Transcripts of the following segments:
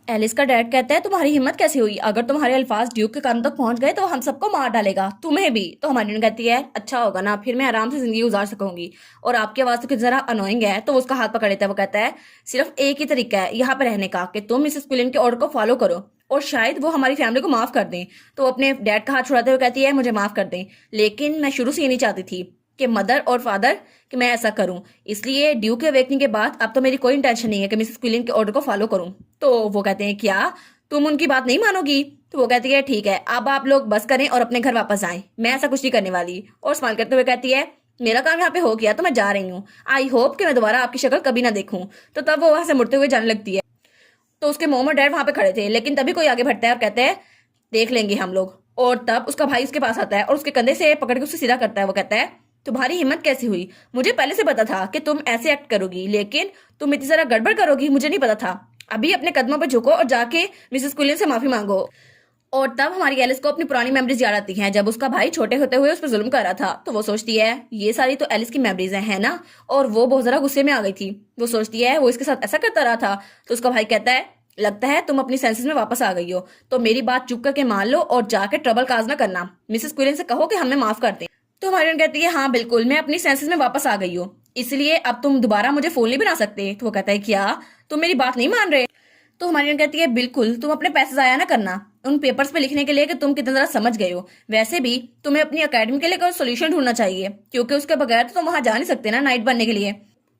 Alice का dad कहता है तुम्हारी हिम्मत कैसे हुई, अगर तुम्हारे अल्फाज ड्यूक के कान तक पहुंच गए तो हम सबको मार डालेगा, तुम्हें भी। तो हमारी कहती है अच्छा होगा ना, फिर मैं आराम से जिंदगी गुजार सकूंगी। और आपकी आवाज तो कुछ जरा अनोइंग है। तो वो उसका हाथ पकड़ लेता है। वो कहता है सिर्फ एक ही तरीका है यहाँ पे रहने का, कि तुम मिसेस क्विलन के ऑर्डर को फॉलो करो और शायद वो हमारी फैमिली को माफ कर दें। तो वो अपने डैड का हाथ छुड़ाते हुए कहती है मुझे माफ कर दें, लेकिन मैं शुरू से ये नहीं चाहती थी कि मदर और फादर कि मैं ऐसा करूं। इसलिए ड्यू के अवेकनिंग के बाद अब तो मेरी कोई इंटेंशन नहीं है कि मिसेस क्विलिन के ऑर्डर को फॉलो करूं। तो वो कहते हैं क्या तुम उनकी बात नहीं मानोगी? तो वो कहती है ठीक है, अब आप लोग बस करें और अपने घर वापस आएं, मैं ऐसा कुछ नहीं करने वाली। और स्माइल करते हुए कहती है मेरा काम यहाँ पे हो गया तो मैं जा रही हूँ, आई होप कि मैं दोबारा आपकी शक्ल कभी ना देखूं। तो तब वो वहां से मुड़ते हुए जाने लगती है। तो उसके मोम और डैड वहां पे खड़े थे, लेकिन तभी कोई आगे बढ़ता है और कहते हैं देख लेंगे हम लोग। और तब उसका भाई उसके पास आता है और उसके कंधे से पकड़ के उसे सीधा करता है। वो कहता है तुम्हारी हिम्मत कैसी हुई? मुझे पहले से पता था कि तुम ऐसे एक्ट करोगी, लेकिन तुम इतनी सारा गड़बड़ करोगी मुझे नहीं पता था। अभी अपने कदमों पर झुको और जाके मिसेस क्विलिन से माफी मांगो। और तब हमारी एलिस को अपनी पुरानी मेमोरीज याद आती हैं, जब उसका भाई छोटे होते हुए उस पर जुल्म कर रहा था। तो वो सोचती है ये सारी तो एलिस की मेमोरीज हैं, है ना? और वो बहुत ज्यादा गुस्से में आ गई थी। वो सोचती है वो इसके साथ ऐसा करता रहा था। तो उसका भाई कहता है लगता है तुम अपनी सेंसेस में वापस आ गई हो, तो मेरी बात चुप करके मान लो और जाके ट्रबल काज ना करना। मिसेस क्विलिन से कहो कि हमें माफ कर दें। तो हमारी कहती है हाँ बिल्कुल, मैं अपनी सेंसेस में वापस आ गई हूँ, इसलिए अब तुम दोबारा मुझे फोन नहीं बना सकते। तो वो कहता है क्या तुम मेरी बात नहीं मान रहे? तो हमारी कहती है बिल्कुल, तुम अपने पैसे जाया ना करना उन पेपर्स पे लिखने के लिए कि तुम कितना ज्यादा समझ गए हो। वैसे भी तुम्हें अपनी अकेडमी के लिए कोई सोल्यूशन ढूंढना चाहिए, क्योंकि उसके बगैर तो तुम वहां जा नहीं सकते ना नाइट बनने के लिए,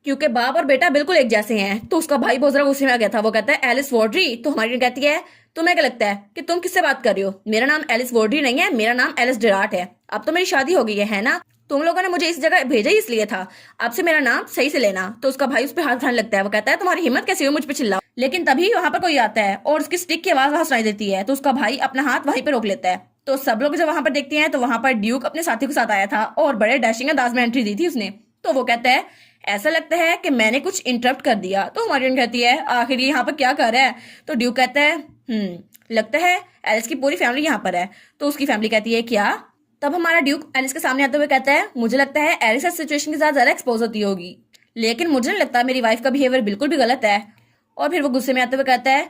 क्योंकि बाप और बेटा बिल्कुल एक जैसे हैं। तो उसका भाई बहुत ज्यादा गुस्से में आ गया था। वो कहता है एलिस वॉर्डरी। तो हमारी कहती है तुम्हें क्या लगता है कि तुम किससे बात कर रही हो? मेरा नाम एलिस वॉर्डरी नहीं है, मेरा नाम एलिस डिराट है। अब तो मेरी शादी हो गई है ना? तुम लोगों ने मुझे इस जगह भेजा ही इसलिए था, अब से मेरा नाम सही से लेना। तो उसका भाई उस पर हाथ उठाने लगता है। वो कहता है तुम्हारी हिम्मत कैसी हो मुझ पे चिल्लाओ? लेकिन तभी वहां पर कोई आता है और उसकी स्टिक की आवाज वहां सुनाई देती है। तो उसका भाई अपना हाथ वहीं पे रोक लेता है। तो सब लोग जब वहां पर देखते हैं तो वहां पर ड्यूक अपने साथी के साथ आया था और बड़े डैशिंग अंदाज में एंट्री दी थी उसने। तो वो कहता है ऐसा लगता है कि मैंने कुछ इंटरप्ट कर दिया। तो हमारी कहती है आखिर ये यहाँ पर क्या कर रहा है? तो ड्यूक कहता है लगता है एलिस की पूरी फैमिली यहाँ पर है। तो उसकी फैमिली कहती है क्या? तब हमारा ड्यूक एलिस के सामने आते हुए कहता है मुझे लगता है एलिस इस सिचुएशन के साथ ज्यादा एक्सपोज होती होगी, लेकिन मुझे नहीं लगता मेरी वाइफ का बिहेवियर बिल्कुल भी गलत है। और फिर वो गुस्से में आते हुए कहता है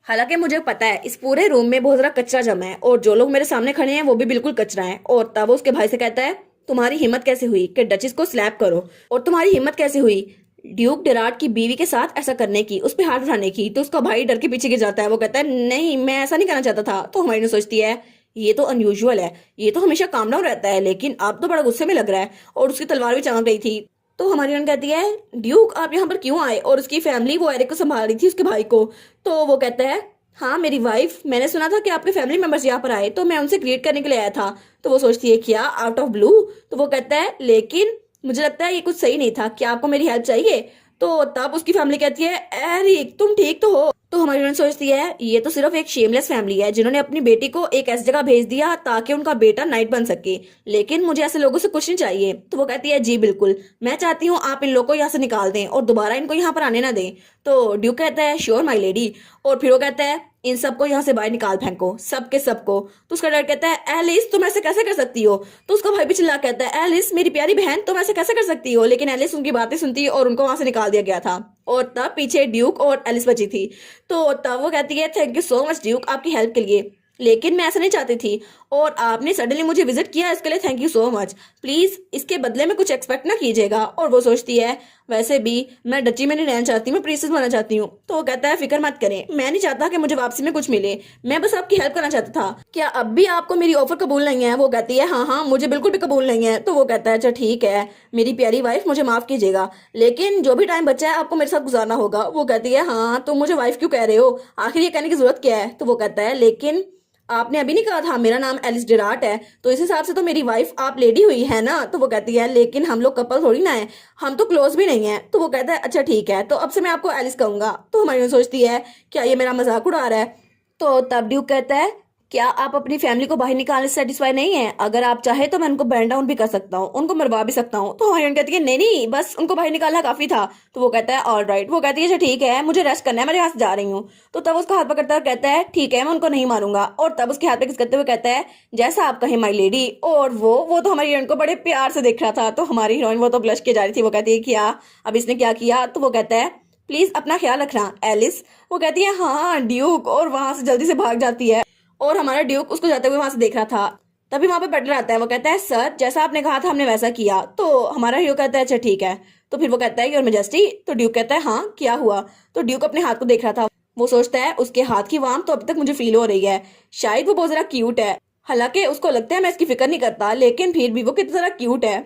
हालांकि मुझे पता है इस पूरे रूम में बहुत ज्यादा कचरा जमा है और जो लोग मेरे सामने खड़े हैं वो भी बिल्कुल कचरा है। और तब वो उसके भाई से कहता है तुम्हारी हिम्मत कैसे हुई कि डचिस को स्लैप करो, और तुम्हारी हिम्मत कैसे हुई ड्यूक डेराट की बीवी के साथ ऐसा करने की, उस पर हाथ उठाने की? तो उसका भाई डर के पीछे गिर जाता है। वो कहता है नहीं मैं ऐसा नहीं करना चाहता था। तो हमारी सोचती है ये तो अनयूजुअल है, ये तो हमेशा काम डाउन रहता है, लेकिन अब तो बड़ा गुस्से में लग रहा है। और उसकी तलवार भी चमक रही थी। तो हमारी बहन कहती है ड्यूक आप यहाँ पर क्यों आए? और उसकी फैमिली वो एरिक को संभाल रही थी उसके भाई को। तो वो कहता है हाँ मेरी वाइफ, मैंने सुना था कि आपके फैमिली मेंबर्स यहाँ पर आए तो मैं उनसे ग्रीट करने के लिए आया था। तो वो सोचती है क्या आउट ऑफ ब्लू? तो वो कहता है लेकिन मुझे लगता है ये कुछ सही नहीं था, क्या आपको मेरी हेल्प चाहिए? तो तब उसकी फैमिली कहती है एरिक तुम ठीक तो हो? तो हमारी बहन सोचती है ये तो सिर्फ एक शेमलेस फैमिली है जिन्होंने अपनी बेटी को एक ऐसी जगह भेज दिया ताकि उनका बेटा नाइट बन सके, लेकिन मुझे ऐसे लोगों से कुछ नहीं चाहिए। तो वो कहती है जी बिल्कुल, मैं चाहती हूँ आप इन लोगों को यहाँ से निकाल दें और दोबारा इनको यहाँ पर आने ना दें। तो ड्यूक कहता है श्योर माई लेडी। और फिर वो कहता है इन सबको यहाँ से बाहर निकाल फेंको, सबके सबको। तो उसका डैड कहता है एलिस तुम ऐसे कैसे कर सकती हो? तो उसका भाई भी चिल्ला कहता है एलिस मेरी प्यारी बहन तुम ऐसे कैसे कर सकती हो? लेकिन एलिस उनकी बातें सुनती है और उनको वहां से निकाल दिया गया था। और तब पीछे ड्यूक और एलिस बची थी। तो तब वो कहती है thank you so much Duke आपकी हेल्प के लिए, लेकिन मैं ऐसा नहीं चाहती थी और आपने सडनली मुझे विजिट किया इसके लिए thank you so much, please इसके बदले में कुछ एक्सपेक्ट ना कीजिएगा। और वो सोचती है वैसे भी मैं डची में नहीं रहना चाहती, मैं प्रिंसेस बनना चाहती हूँ। तो वो कहता है फिक्र मत करें, मैं नहीं चाहता कि मुझे वापसी में कुछ मिले, मैं बस आपकी हेल्प करना चाहता था। क्या अब भी आपको मेरी ऑफर कबूल नहीं है? वो कहती है हाँ हाँ मुझे बिल्कुल भी कबूल नहीं है। तो वो कहता है अच्छा ठीक है मेरी प्यारी वाइफ मुझे माफ कीजिएगा, लेकिन जो भी टाइम बचा है आपको मेरे साथ गुजारना होगा। वो कहती है हाँ तुम मुझे वाइफ क्यों कह रहे हो, आखिर ये कहने की जरूरत क्या है? तो वो कहता है लेकिन आपने अभी नहीं कहा था मेरा नाम एलिस डिराट है, तो इस हिसाब से तो मेरी वाइफ आप लेडी हुई है ना? तो वो कहती है लेकिन हम लोग कपल थोड़ी ना है, हम तो क्लोज भी नहीं है। तो वो कहता है अच्छा ठीक है तो अब से मैं आपको एलिस कहूंगा। तो हमारी सोचती है क्या ये मेरा मजाक उड़ा रहा है? तो तब ड्यूक कहता है क्या आप अपनी फैमिली को बाहर निकालने से सेटिस्फाई नहीं है? अगर आप चाहे तो मैं उनको बैन डाउन भी कर सकता हूँ, उनको मरवा भी सकता हूँ। तो हमारी कहती है नहीं नहीं बस उनको बाहर निकालना काफी था। तो वो कहता है ऑल राइट। वो कहती है अच्छा ठीक है मुझे रेस्ट करना है, मैं यहाँ से जा रही हूँ। तो तब उसका हाथ पकड़ता है और कहता है ठीक है मैं उनको नहीं मारूंगा। और तब उसके हाथ पे किस करते हुए कहता है जैसा आप कहें माई लेडी। और वो तो हमारी हीरोइन को बड़े प्यार से देख रहा था। तो हमारी हीरोइन वो तो ब्लश के जा रही थी। वो कहती है क्या अब इसने क्या किया? तो वो कहता है प्लीज़ अपना ख्याल रखना एलिस। वो कहती है हाँ ड्यूक, और वहाँ से जल्दी से भाग जाती है। और हमारा ड्यूक उसको जाते हुए वहाँ से देख रहा था। तभी वहाँ पे बटलर आता है। वो कहता है सर जैसा आपने कहा था हमने वैसा किया। तो हमारा हीरो कहता है अच्छा ठीक है। तो फिर वो कहता है योर मेजेस्टी। तो ड्यूक कहता है हाँ क्या हुआ। तो ड्यूक अपने हाथ को देख रहा था। वो सोचता है उसके हाथ की वाम तो अभी तक मुझे फील हो रही है, शायद वो बहुत ज़रा क्यूट है। हालांकि उसको लगता है मैं इसकी फिक्र नहीं करता, लेकिन फिर भी वो कितना ज़रा क्यूट है।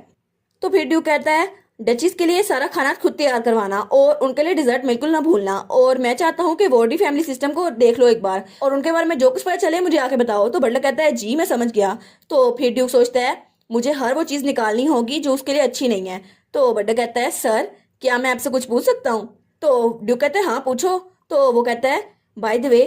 तो फिर ड्यूक कहता है डचीज के लिए सारा खाना खुद तैयार करवाना और उनके लिए डिजर्ट बिल्कुल ना भूलना, और मैं चाहता हूँ कि वोडी फैमिली सिस्टम को देख लो एक बार और उनके बारे में जो कुछ पता चले मुझे आके बताओ। तो बटलर कहता है जी मैं समझ गया। तो फिर ड्यूक सोचता है मुझे हर वो चीज़ निकालनी होगी जो उसके लिए अच्छी नहीं है। तो बटलर कहता है सर क्या मैं आपसे कुछ पूछ सकता हूँ। तो ड्यूक कहता है हाँ पूछो। तो वो कहता है बाय द वे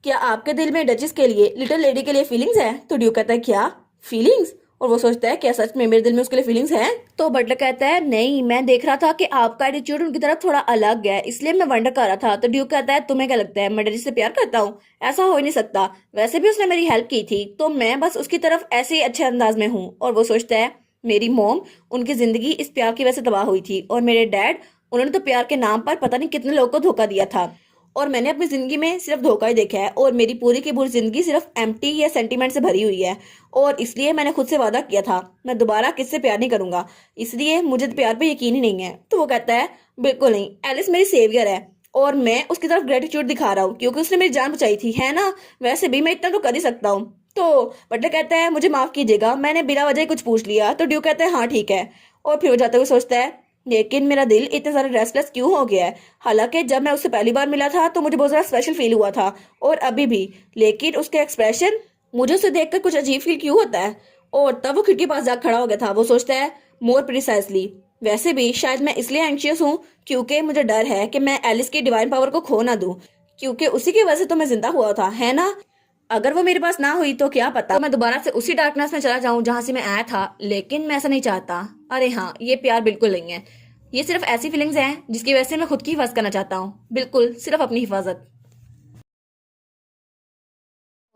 क्या आपके दिल में डचेस के लिए, लिटिल लेडी के लिए फीलिंग्स है। तो ड्यूक कहता है क्या फीलिंग्स, और वो सोचता है क्या सच में मेरे दिल में उसके लिए फीलिंग्स हैं। तो बटलर कहता है नहीं मैं देख रहा था कि आपका एटीट्यूड उनकी तरफ थोड़ा अलग है, इसलिए मैं वंडर कर रहा था। तो ड्यूक कहता है तुम्हें क्या लगता है मैं डची से प्यार करता हूँ, ऐसा हो ही नहीं सकता, वैसे भी उसने मेरी हेल्प की थी तो मैं बस उसकी तरफ ऐसे ही अच्छे अंदाज में हूँ। और वो सोचता है मेरी मोम, उनकी जिंदगी इस प्यार की वजह से तबाह हुई थी, और मेरे डैड उन्होंने तो प्यार के नाम पर पता नहीं कितने लोगों को धोखा दिया था, और मैंने अपनी जिंदगी में सिर्फ धोखा ही देखा है, और मेरी पूरी की पूरी जिंदगी सिर्फ एम्प्टी या सेंटीमेंट से भरी हुई है, और इसलिए मैंने खुद से वादा किया था मैं दोबारा किससे प्यार नहीं करूंगा, इसलिए मुझे तो प्यार पे यकीन ही नहीं है। तो वो कहता है बिल्कुल नहीं, एलिस मेरी सेवियर है और मैं उसकी तरफ ग्रेटिट्यूड दिखा रहा हूँ क्योंकि उसने मेरी जान बचाई थी, है ना, वैसे भी मैं इतना तो कर ही सकता हूँ। तो बटलर कहता है मुझे माफ कीजिएगा मैंने बिना वजह ही कुछ पूछ लिया। तो ड्यू कहता है हाँ ठीक है, और फिर वो जाते हुए सोचता है लेकिन मेरा दिल इतना ज़्यादा रेस्टलेस क्यों हो गया है, हालांकि जब मैं उससे पहली बार मिला था तो मुझे बहुत ज़्यादा स्पेशल फील हुआ था और अभी भी, लेकिन उसके एक्सप्रेशन मुझे उसे देखकर कुछ अजीब फील क्यों होता है। और तब वो खिड़की पास जाकर खड़ा हो गया था। वो सोचता है मोर प्रिसाइसली, वैसे भी शायद मैं इसलिए एंशियस हूँ क्योंकि मुझे डर है कि मैं एलिस की डिवाइन पावर को खो ना दूं, क्योंकि उसी की वजह से तो मैं जिंदा हुआ था, है ना। अगर वो मेरे पास ना हुई तो क्या पता तो मैं दोबारा से उसी डार्कनेस में चला जाऊं जहां से मैं आया था, लेकिन मैं ऐसा नहीं चाहता। अरे हाँ ये प्यार बिल्कुल नहीं है, ये सिर्फ ऐसी फीलिंग्स हैं जिसकी वजह से मैं खुद की हिफाजत करना चाहता हूँ, बिल्कुल सिर्फ अपनी हिफाजत।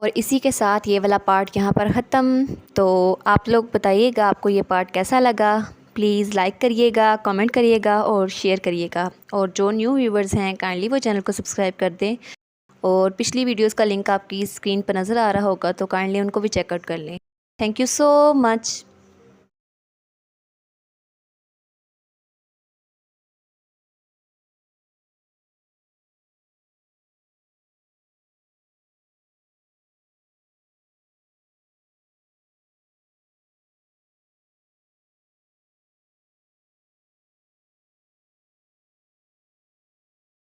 और इसी के साथ ये वाला पार्ट यहाँ पर ख़त्म। तो आप लोग बताइएगा आपको ये पार्ट कैसा लगा। प्लीज़ लाइक करिएगा, कमेंट करिएगा और शेयर करिएगा, और जो न्यू व्यूवर्स हैं काइंडली वो चैनल को सब्सक्राइब कर दें, और पिछली वीडियोस का लिंक आपकी स्क्रीन पर नज़र आ रहा होगा तो काइंडली उनको भी चेकआउट कर लें। Thank you so much.